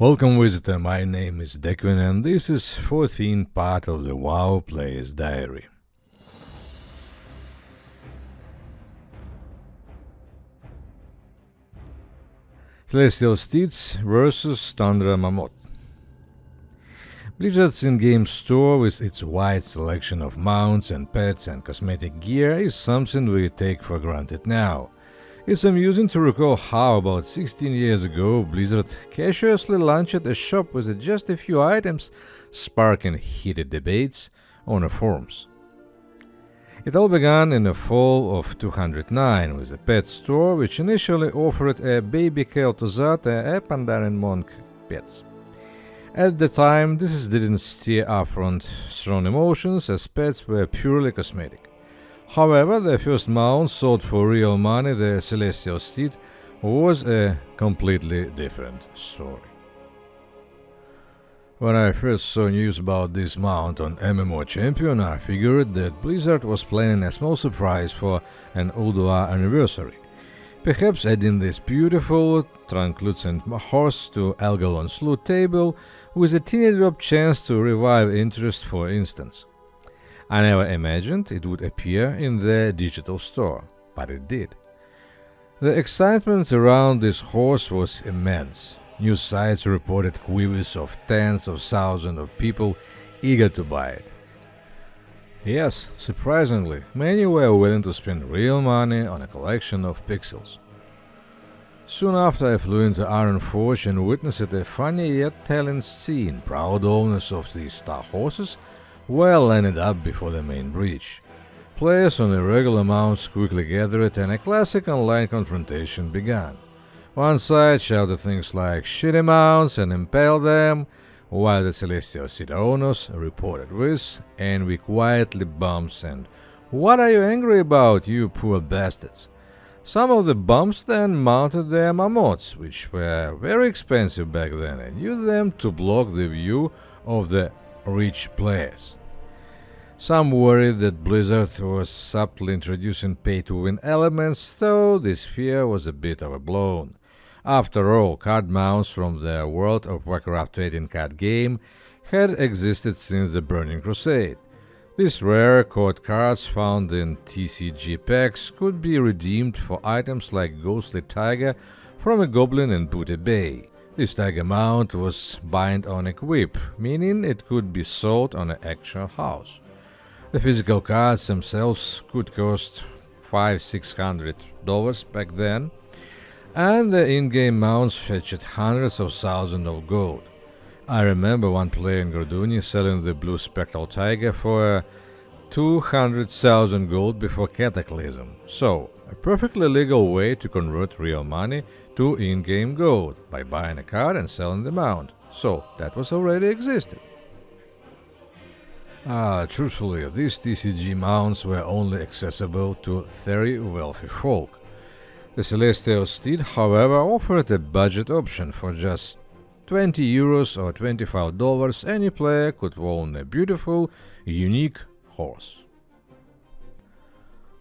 Welcome visitor, my name is Declan and this is 14th part of the WoW Player's Diary. Celestial Steeds vs Tundra Mammoth. Blizzard's in-game store with its wide selection of mounts and pets and cosmetic gear is something we take for granted now. It's amusing to recall how about 16 years ago Blizzard casually launched a shop with just a few items, sparking heated debates on the forums. It all began in the fall of 209 with a pet store which initially offered a baby Kel'Thuzad and Pandaren monk pets. At the time, this didn't stir upfront strong emotions as pets were purely cosmetic. However, the first mount sold for real money, the Celestial Steed, was a completely different story. When I first saw news about this mount on MMO Champion, I figured that Blizzard was planning a small surprise for an Ulduar anniversary. Perhaps adding this beautiful, translucent horse to Elgalon's loot table with a teeny drop chance to revive interest, for instance. I never imagined it would appear in the digital store, but it did. The excitement around this horse was immense. News sites reported queries of tens of thousands of people eager to buy it. Yes, surprisingly, many were willing to spend real money on a collection of pixels. Soon after I flew into Ironforge and witnessed a funny yet telling scene. Proud owners of these star horses were lined up before the main breach. Players on irregular mounts quickly gathered and a classic online confrontation began. One side shouted things like "shitty mounts" and impaled them, while the Celestial Steed owners reported with "and we quietly bumps" and "what are you angry about, you poor bastards?" Some of the bumps then mounted their mammoths, which were very expensive back then, and used them to block the view of the rich players. Some worried that Blizzard was subtly introducing pay-to-win elements, though this fear was a bit overblown. After all, card mounts from the World of Warcraft trading card game had existed since the Burning Crusade. These rare code cards found in TCG packs could be redeemed for items like Ghostly Tiger from a Goblin in Booty Bay. This tiger mount was bind on equip, meaning it could be sold on an actual house. The physical cards themselves could cost $500–600 back then, and the in-game mounts fetched hundreds of thousands of gold. I remember one player in Gorduni selling the blue spectral tiger for 200,000 gold before Cataclysm. So, a perfectly legal way to convert real money to in-game gold by buying a card and selling the mount. So, that was already existed. Truthfully, these TCG mounts were only accessible to very wealthy folk. The Celestial Steed, however, offered a budget option. For just €20 or $25, any player could own a beautiful, unique horse.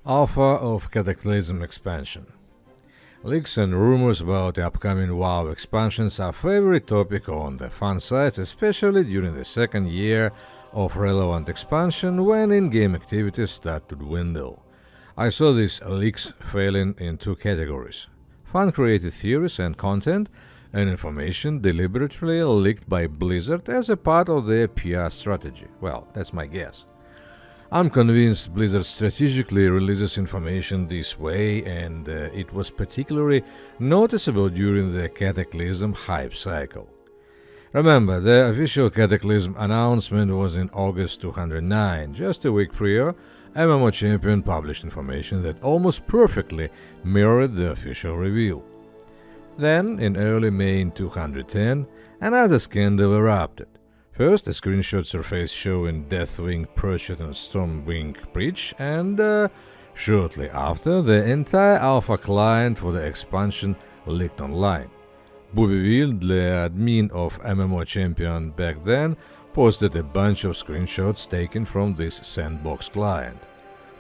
Alpha of Cataclysm expansion. Leaks and rumors about the upcoming WoW expansions are a favorite topic on the fan sites, especially during the second year of relevant expansion when in-game activities start to dwindle. I saw these leaks falling in two categories: fan-created theories and content, and information deliberately leaked by Blizzard as a part of their PR strategy. Well, that's my guess. I'm convinced Blizzard strategically releases information this way, and it was particularly noticeable during the Cataclysm hype cycle. Remember, the official Cataclysm announcement was in August 209. Just a week prior, MMO Champion published information that almost perfectly mirrored the official reveal. Then, in early May 210, another scandal erupted. First, a screenshot surfaced showing Deathwing perched on Stormwing Bridge, and shortly after, the entire alpha client for the expansion leaked online. Bouvieville, the admin of MMO Champion back then, posted a bunch of screenshots taken from this sandbox client.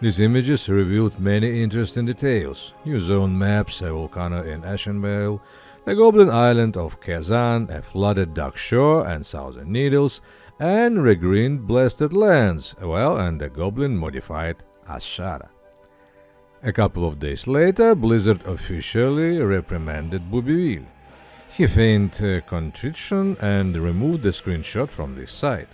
These images revealed many interesting details: new zone maps, a volcano in Ashenvale, the Goblin Island of Kazan, a flooded Dark Shore and Thousand Needles, and regreened Blasted Lands, and the Goblin modified Ashara. A couple of days later, Blizzard officially reprimanded Boubieville. He feigned contrition and removed the screenshot from this site.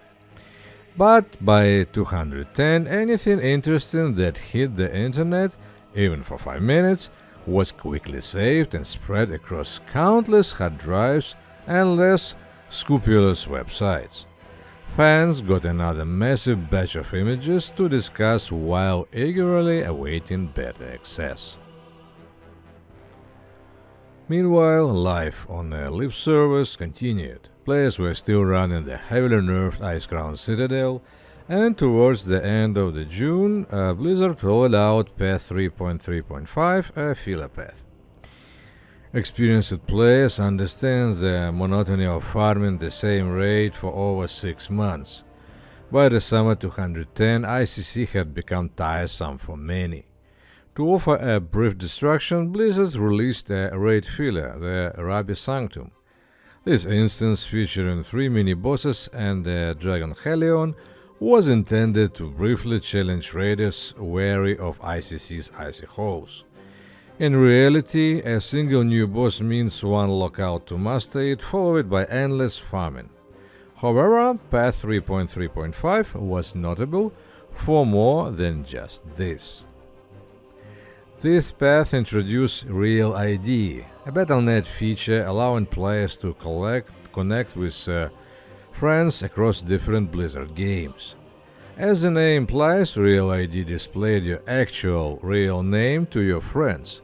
But by 210, anything interesting that hit the internet, even for 5 minutes, was quickly saved and spread across countless hard drives and less scrupulous websites. Fans got another massive batch of images to discuss while eagerly awaiting beta access. Meanwhile, life on the live servers continued. Players were still running the heavily nerfed Icecrown Citadel, and towards the end of June, Blizzard rolled out Path 3.3.5, a filler path. Experienced players understand the monotony of farming the same raid for over 6 months. By the summer 210, ICC had become tiresome for many. To offer a brief distraction, Blizzard released a raid filler, the Rabbi Sanctum. This instance, featuring 3 mini-bosses and the Dragon Helion, was intended to briefly challenge raiders wary of ICC's icy halls. In reality, a single new boss means one lockout to master it, followed by endless farming. However, Path 3.3.5 was notable for more than just this. This path introduced Real ID, a Battle.net feature allowing players to connect with friends across different Blizzard games. As the name implies, Real ID displayed your actual real name to your friends,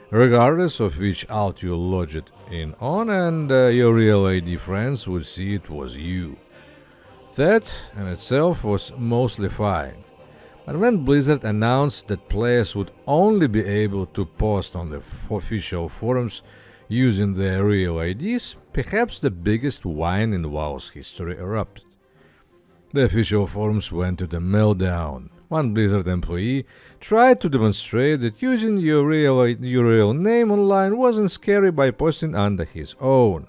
regardless of which alt you logged it in on, and your Real ID friends would see it was you. That in itself was mostly fine. But when Blizzard announced that players would only be able to post on the official forums using their real IDs, perhaps the biggest whine in WoW's history erupted. The official forums went to the meltdown. One Blizzard employee tried to demonstrate that using your real name online wasn't scary by posting under his own.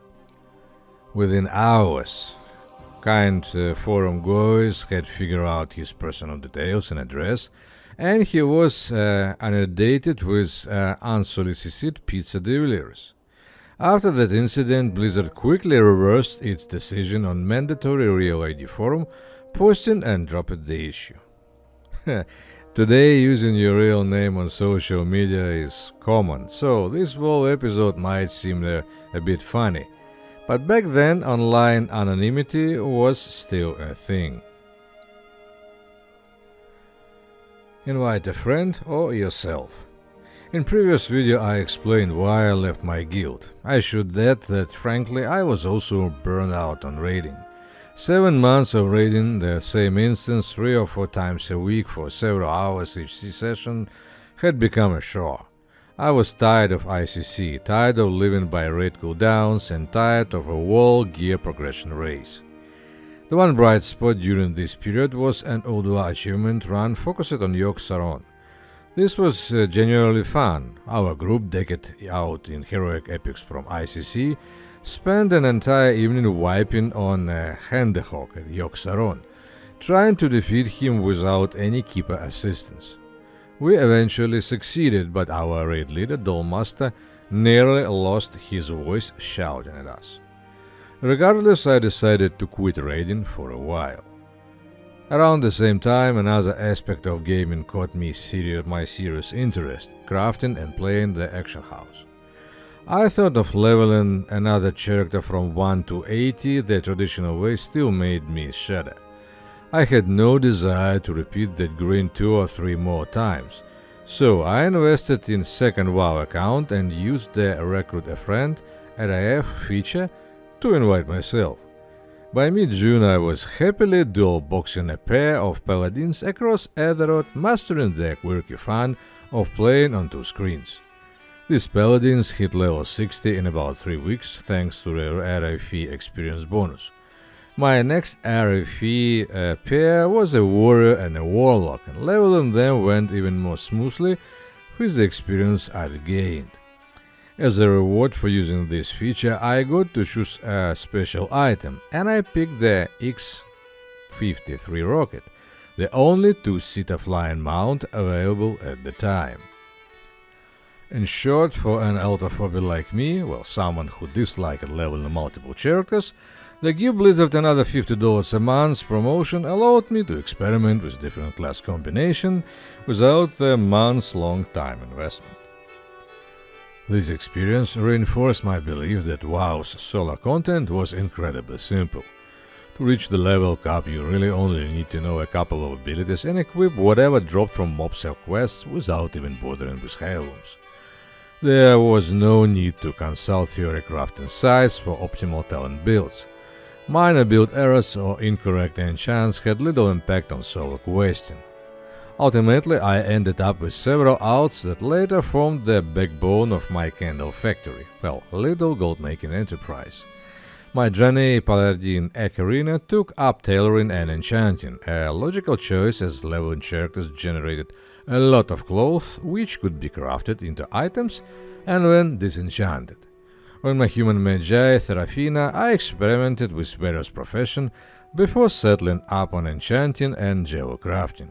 Within hours, kind forum goers had figured out his personal details and address, and he was inundated with unsolicited pizza deliveries. After that incident, Blizzard quickly reversed its decision on mandatory Real ID forum posting and dropped the issue. Today, using your real name on social media is common, so this whole episode might seem a bit funny. But back then, online anonymity was still a thing. Invite a friend or yourself. In previous video I explained why I left my guild. I should add that frankly I was also burned out on raiding. 7 months of raiding the same instance 3 or 4 times a week for several hours each session had become a chore. I was tired of ICC, tired of living by raid cooldowns, and tired of a wall gear progression race. The one bright spot during this period was an Ulduar achievement run focused on Yogg-Saron. This was genuinely fun. Our group, decked out in heroic epics from ICC, spent an entire evening wiping on Hendehawk at Yogg-Saron, trying to defeat him without any keeper assistance. We eventually succeeded, but our raid leader, Dollmaster, nearly lost his voice shouting at us. Regardless, I decided to quit raiding for a while. Around the same time, another aspect of gaming caught my serious interest, crafting and playing the Action House. I thought of leveling another character from 1 to 80 the traditional way still made me shudder. I had no desire to repeat that grind 2 or 3 more times, so I invested in second WoW account and used the Recruit a Friend RIF feature to invite myself. By mid-June I was happily dual-boxing a pair of paladins across Azeroth, mastering the quirky fun of playing on 2 screens. These paladins hit level 60 in about 3 weeks thanks to the RFE experience bonus. My next RFE pair was a warrior and a warlock, and leveling them went even more smoothly with the experience I'd gained. As a reward for using this feature, I got to choose a special item, and I picked the X-53 rocket, the only two-seater flying mount available at the time. In short, for an ultraphobic like me, well, someone who disliked leveling multiple characters, the Give Blizzard another $50 a month promotion allowed me to experiment with different class combination without the months-long time investment. This experience reinforced my belief that WoW's solo content was incredibly simple. To reach the level cap, you really only need to know a couple of abilities and equip whatever dropped from mob cell quests without even bothering with heirlooms. There was no need to consult theory crafting sites for optimal talent builds. Minor build errors or incorrect enchants had little impact on solo questing. Ultimately, I ended up with several alts that later formed the backbone of my candle factory, well, little gold-making enterprise. My journey Paladin Ocarina took up tailoring and enchanting, a logical choice as leveling characters generated a lot of clothes which could be crafted into items and then disenchanted. On my human magi Serafina, I experimented with various professions before settling up on enchanting and geocrafting.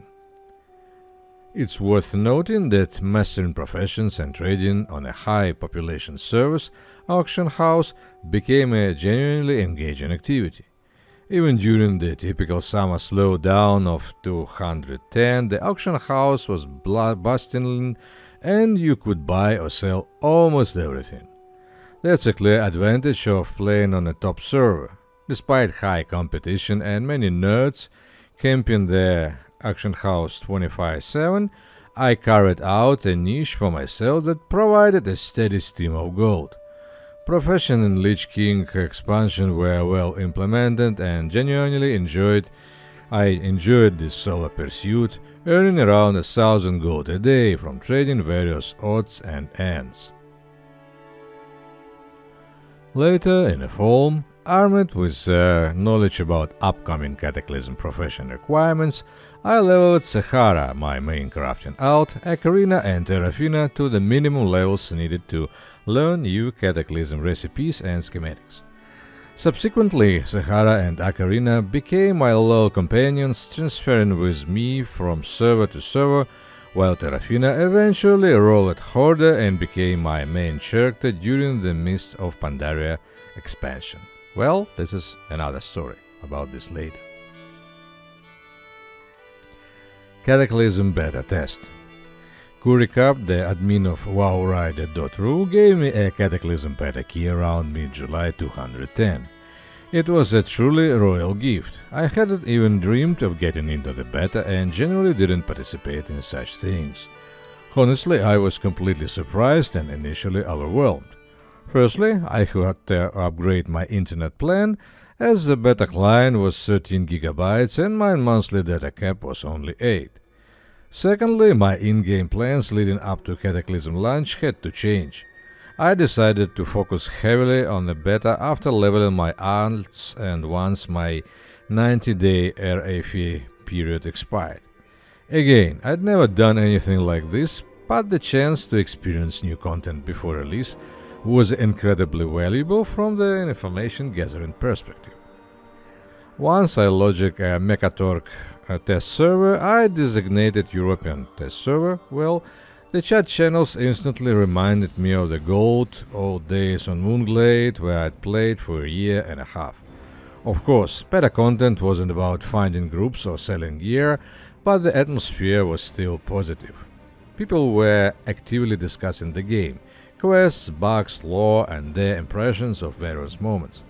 It's worth noting that mastering professions and trading on a high population service auction house became a genuinely engaging activity. Even during the typical summer slowdown of 210, the auction house was bustling and you could buy or sell almost everything. That's a clear advantage of playing on a top server. Despite high competition and many nerds camping the auction house 24/7, I carried out a niche for myself that provided a steady stream of gold. Profession and Lich King expansion were well implemented and genuinely I enjoyed this solo pursuit, earning around 1,000 gold a day from trading various odds and ends. Later, in the fall, armed with knowledge about upcoming Cataclysm profession requirements, I leveled Sahara, my main crafting alt, Ocarina and Terrafina to the minimum levels needed to learn new Cataclysm recipes and schematics. Subsequently, Sahara and Ocarina became my loyal companions, transferring with me from server to server, while Terrafina eventually rolled harder and became my main character during the Mist of Pandaria expansion. Well, this is another story, about this later. Cataclysm beta test. Kurikap, the admin of WoWrider.ru, gave me a Cataclysm beta key around mid-July 210. It was a truly royal gift. I hadn't even dreamed of getting into the beta and generally didn't participate in such things. Honestly, I was completely surprised and initially overwhelmed. Firstly, I had to upgrade my internet plan, as the beta client was 13 GB and my monthly data cap was only 8. Secondly, my in-game plans leading up to Cataclysm launch had to change. I decided to focus heavily on the beta after leveling my alts and once my 90-day RAF period expired. Again, I'd never done anything like this, but the chance to experience new content before release was incredibly valuable from the information gathering perspective. Once I logged a Mechatork test server, I designated European test server. Well, the chat channels instantly reminded me of the good old days on Moonglade, where I'd played for a year and a half. Of course, beta content wasn't about finding groups or selling gear, but the atmosphere was still positive. People were actively discussing the game, quests, bugs, lore, and their impressions of various moments.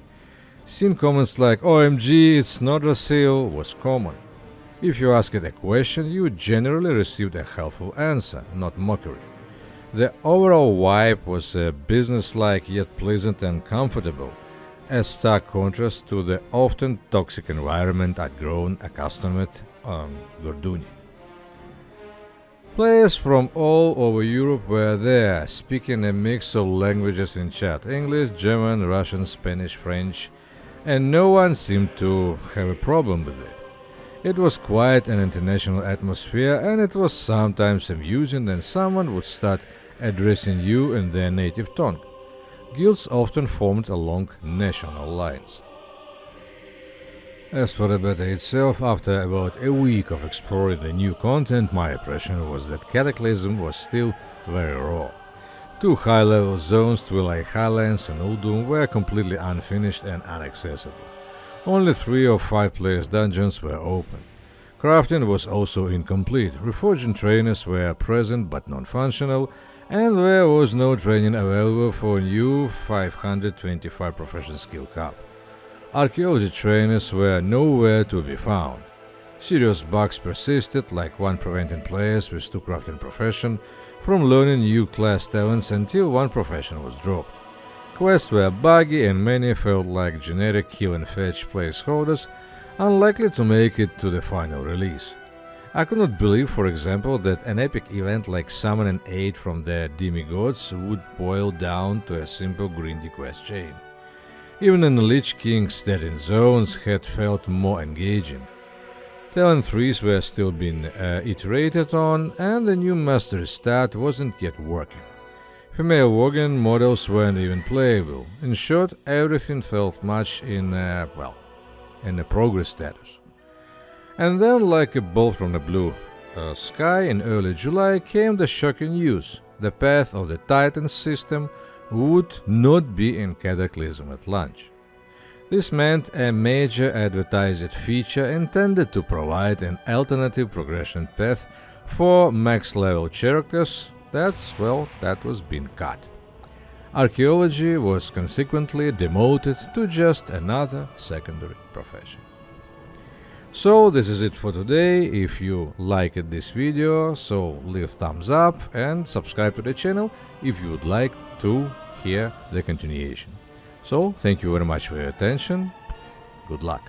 Seeing comments like "OMG, it's not a sale" was common. If you asked a question, you generally received a helpful answer, not mockery. The overall vibe was businesslike yet pleasant and comfortable, a stark contrast to the often toxic environment I'd grown accustomed on Gorduni. Players from all over Europe were there, speaking a mix of languages in chat: English, German, Russian, Spanish, French, and no one seemed to have a problem with it. It was quite an international atmosphere, and it was sometimes amusing when someone would start addressing you in their native tongue. Guilds often formed along national lines. As for the beta itself, after about a week of exploring the new content, my impression was that Cataclysm was still very raw. Two high-level zones, Twilight Highlands and Uldum, were completely unfinished and inaccessible. Only 3 or 5 players' dungeons were open. Crafting was also incomplete, reforging trainers were present but non-functional, and there was no training available for new 525 Profession Skill Cup. Archaeology trainers were nowhere to be found. Serious bugs persisted, like one preventing players with 2 crafting profession from learning new class talents until one profession was dropped. Quests were buggy and many felt like generic kill and fetch placeholders, unlikely to make it to the final release. I could not believe, for example, that an epic event like summoning aid from the demigods would boil down to a simple grindy quest chain. Even in the Lich King's steady zones had felt more engaging. Talent trees were still being iterated on, and the new mastery stat wasn't yet working. Female Worgen models weren't even playable. In short, everything felt much in a progress status. And then, like a bolt from the blue sky, in early July came the shocking news: the Path of the Titans system would not be in Cataclysm at launch. This meant a major advertised feature intended to provide an alternative progression path for max-level characters that was being cut. Archaeology was consequently demoted to just another secondary profession. So this is it for today. If you liked this video, so leave thumbs up and subscribe to the channel if you would like to hear the continuation. So thank you very much for your attention. Good luck.